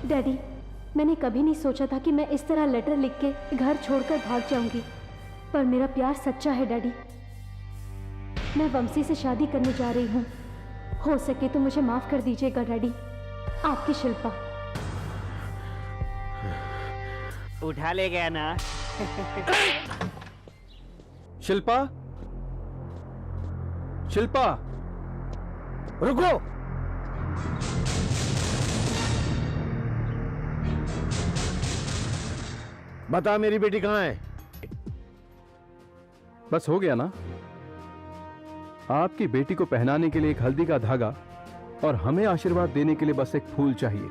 Daddy, मैंने कभी नहीं सोचा था कि मैं इस तरह लेटर लिख के घर छोड़कर भाग जाऊंगी, पर मेरा प्यार सच्चा है डैडी। मैं वंशी से शादी करने जा रही हूँ। हो सके तो मुझे माफ कर दीजिएगा डैडी। आपकी शिल्पा। उठा ले गया ना। शिल्पा, शिल्पा, रुको। बता मेरी बेटी कहाँ है? बस हो गया ना? आपकी बेटी को पहनाने के लिए एक हल्दी का धागा और हमें आशीर्वाद देने के लिए बस एक फूल चाहिए।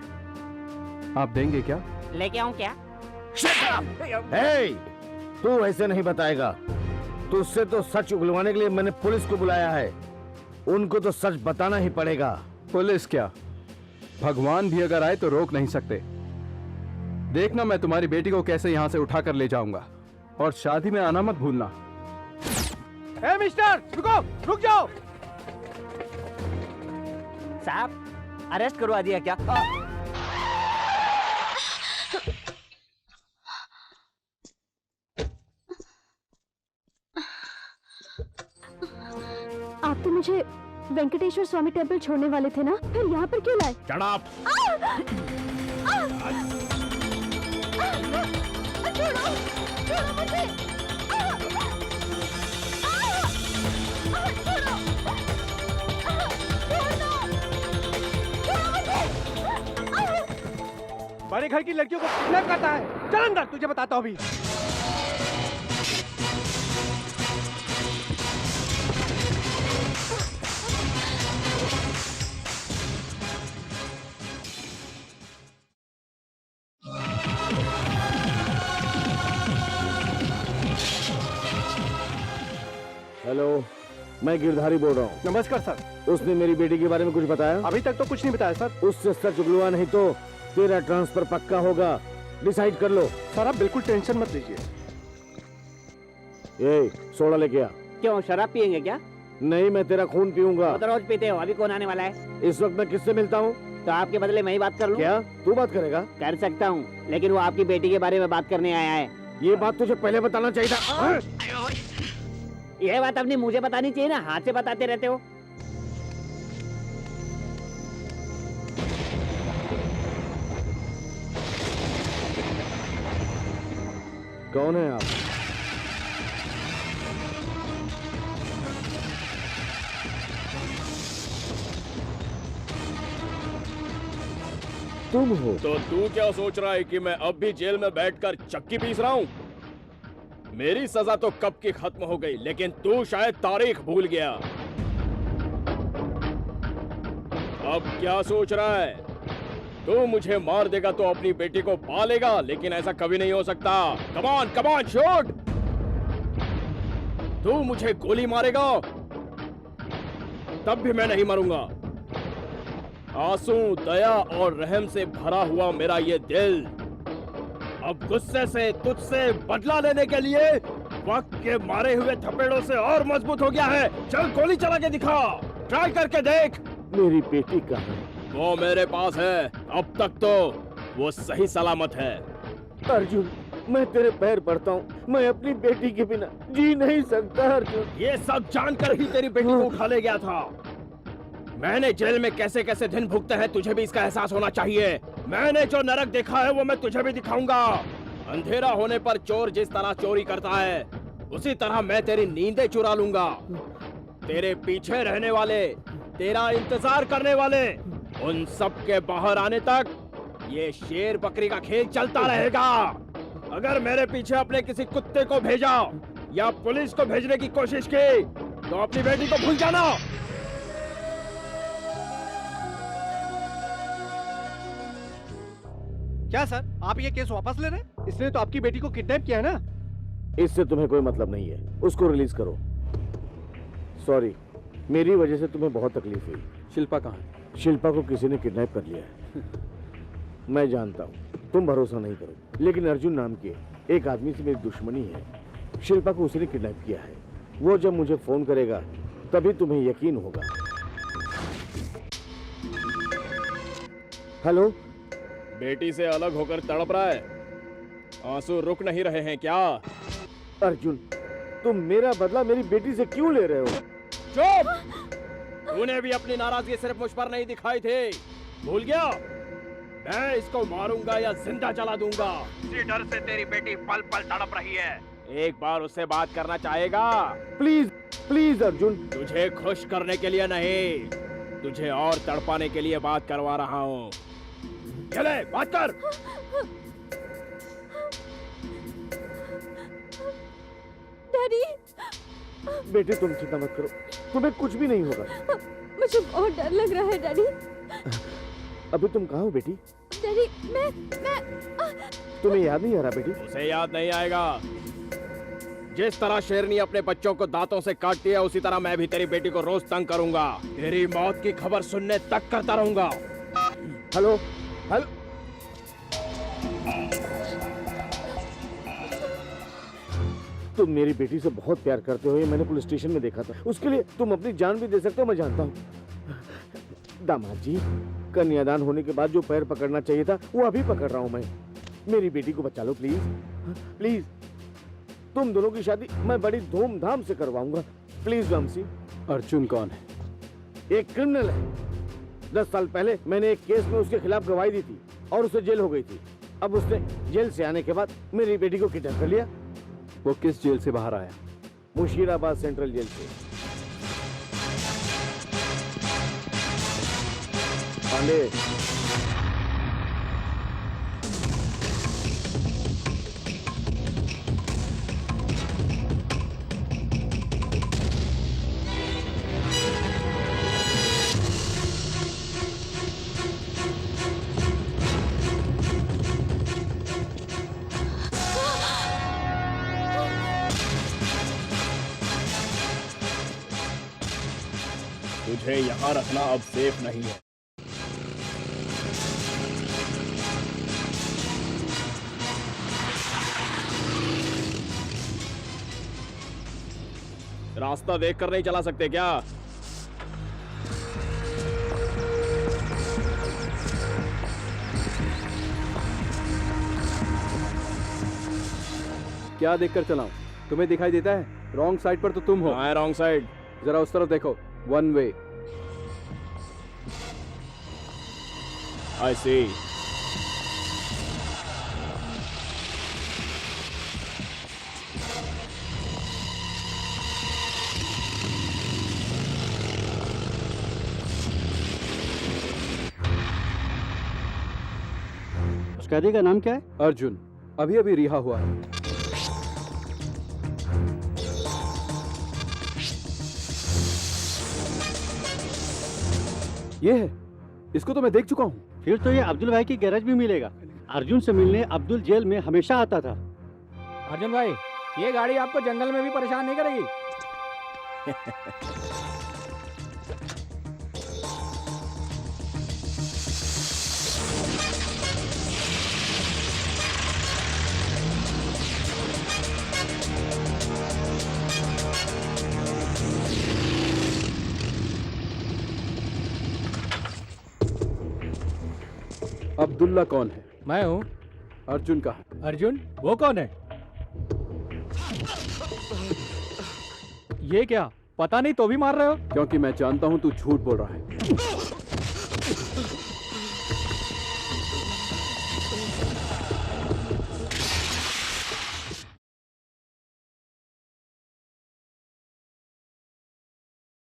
आप देंगे क्या? लेके आऊं क्या? हे, तू ऐसे नहीं बताएगा। तुझसे तो सच उगलवाने के लिए मैंने पुलिस को बुलाया है। उनको तो सच बताना ही पड़ेगा। पुलिस क्या, भगवान भी अगर आए तो रोक नहीं सकते। देखना मैं तुम्हारी बेटी को कैसे यहां से उठाकर ले जाऊंगा, और शादी में आना मत भूलना। ए मिस्टर, रुको, रुक जाओ। साहब, अरेस्ट करवा दिया क्या? आप तो मुझे वेंकटेश्वर स्वामी टेम्पल छोड़ने वाले थे ना, फिर यहाँ पर क्यों लाए? Shut up! छोड़ो, छोड़ो मुझे। बड़े घर की लड़कियों को किडनैप करता है। चल अंदर, तुझे बताता हूँ अभी। हेलो, मैं गिरधारी बोल रहा हूँ। नमस्कार सर। उसने मेरी बेटी के बारे में कुछ बताया? अभी तक तो कुछ नहीं बताया सर। उससे सच उगलवा, नहीं तो तेरा ट्रांसफर पक्का होगा। डिसाइड कर लो। सर आप बिल्कुल टेंशन मत लीजिए। ए, सोडा लेके आ। क्यों, शराब पियेंगे क्या? नहीं, मैं तेरा खून पीऊंगा। वो तो रोज पीते हो, अभी कौन आने वाला है? इस वक्त मैं किससे मिलता हूँ? तो आपके बदले मैं ही बात कर लूं? क्या तू बात करेगा? कर सकता हूँ, लेकिन वो आपकी बेटी के बारे में बात करने आया है। ये बात तुझे पहले बताना चाहिए था। यह बात अपनी मुझे बतानी चाहिए ना, हाथ से बताते रहते हो। कौन है आप? तुम हो? तो तू क्या सोच रहा है कि मैं अब भी जेल में बैठकर चक्की पीस रहा हूँ? मेरी सजा तो कब की खत्म हो गई, लेकिन तू शायद तारीख भूल गया। अब क्या सोच रहा है? तू मुझे मार देगा तो अपनी बेटी को पालेगा, लेकिन ऐसा कभी नहीं हो सकता। Come on, come on, shoot! तू मुझे गोली मारेगा तब भी मैं नहीं मरूंगा। आंसू, दया और रहम से भरा हुआ मेरा ये दिल अब गुस्से से तुझसे बदला लेने के लिए वक्त के मारे हुए थपेड़ों से और मजबूत हो गया है। चल गोली चला के दिखा, ट्राई करके देख। मेरी बेटी कहाँ है? वो मेरे पास है। अब तक तो वो सही सलामत है। अर्जुन, मैं तेरे पैर पड़ता हूँ। मैं अपनी बेटी के बिना जी नहीं सकता अर्जुन। ये सब जानकर ही तेरी बेटी को उठा ले गया था। मैंने जेल में कैसे कैसे दिन भुगते हैं, तुझे भी इसका एहसास होना चाहिए। मैंने जो नरक देखा है वो मैं तुझे भी दिखाऊंगा। अंधेरा होने पर चोर जिस तरह चोरी करता है, उसी तरह मैं तेरी नींदें चुरा लूंगा। तेरे पीछे रहने वाले, तेरा इंतजार करने वाले, उन सब के बाहर आने तक ये शेर बकरी का खेल चलता रहेगा। अगर मेरे पीछे अपने किसी कुत्ते को भेजा या पुलिस को भेजने की कोशिश की तो अपनी बेटी को भूल जाना। क्या सर, आप ये केस वापस ले रहे हैं? इसने तो आपकी बेटी को किडनैप किया है ना? इससे तुम्हें कोई मतलब नहीं है। उसको रिलीज करो। सॉरी, मेरी वजह से तुम्हें बहुत तकलीफ हुई। शिल्पा कहाँ है? शिल्पा को किसी ने किडनैप कर लिया है। मैं जानता हूँ तुम भरोसा नहीं करो, लेकिन अर्जुन नाम के एक आदमी से मेरी दुश्मनी है। शिल्पा को उसी ने किडनैप किया है। वो जब मुझे फोन करेगा तभी तुम्हें यकीन होगा। हेलो, बेटी से अलग होकर तड़प रहा है, आंसू रुक नहीं रहे हैं क्या? अर्जुन, तुम मेरा बदला मेरी बेटी से क्यों ले रहे हो? चुप! तूने भी अपनी नाराजगी सिर्फ मुझ पर नहीं दिखाई थी, भूल गया? मैं इसको मारूंगा या जिंदा जला दूंगा। इसी डर से तेरी बेटी पल पल तड़प रही है। एक बार उससे बात करना चाहेगा? Please please Arjun. तुझे खुश करने के लिए नहीं, तुझे और तड़पाने के लिए बात करवा रहा हूँ। चले बात कर। डैडी, बेटे तुम चिंता मत करो, तुम्हें कुछ भी नहीं होगा। मुझे बहुत डर लग रहा है डैडी। अभी तुम कहाँ हो बेटी? डैडी, मैं तुम्हें याद नहीं आ रहा बेटी? उसे याद नहीं आएगा। जिस तरह शेरनी अपने बच्चों को दांतों से काटती है, उसी तरह मैं भी तेरी बेटी को रोज तंग करूंगा। तेरी मौत की खबर सुनने तक करता रहूंगा। Hello hello. तुम मेरी बेटी से बहुत प्यार करते हो, ये मैंने पुलिस स्टेशन में देखा था। उसके लिए तुम अपनी जान भी दे सकते हो, मैं जानता हूँ। दामाद जी, कन्यादान होने के बाद जो पैर पकड़ना चाहिए था वो अभी पकड़ रहा हूँ मैं। मेरी बेटी को बचा लो प्लीज, प्लीज। तुम दोनों की शादी मैं बड़ी धूमधाम से करवाऊंगा, प्लीज वंशी। अर्जुन कौन है? एक क्रिमिनल है। 10 साल पहले मैंने एक केस में उसके खिलाफ गवाही दी थी और उसे जेल हो गई थी। अब उसने जेल से आने के बाद मेरी बेटी को किडनैप कर लिया। वो किस जेल से बाहर आया? मुशीराबाद सेंट्रल जेल से। पांडे, तुझे यहाँ रखना अब सेफ नहीं है। रास्ता देखकर नहीं चला सकते क्या? क्या देखकर चलाऊं? तुम्हें दिखाई देता है? रॉन्ग साइड पर तो तुम हो। हाँ, रॉन्ग साइड। जरा उस तरफ देखो, वन वे। आई सी। उस कैदी का नाम क्या है? अर्जुन अभी अभी रिहा हुआ है। ये है, इसको तो मैं देख चुका हूँ। फिर तो ये अब्दुल भाई की गैरेज भी मिलेगा। अर्जुन से मिलने अब्दुल जेल में हमेशा आता था। अर्जुन भाई, ये गाड़ी आपको जंगल में भी परेशान नहीं करेगी? अब्दुल्ला कौन है? मैं हूँ। अर्जुन का है। अर्जुन? वो कौन है? ये क्या, पता नहीं तो भी मार रहे हो? क्योंकि मैं जानता हूँ तू झूठ बोल रहा है।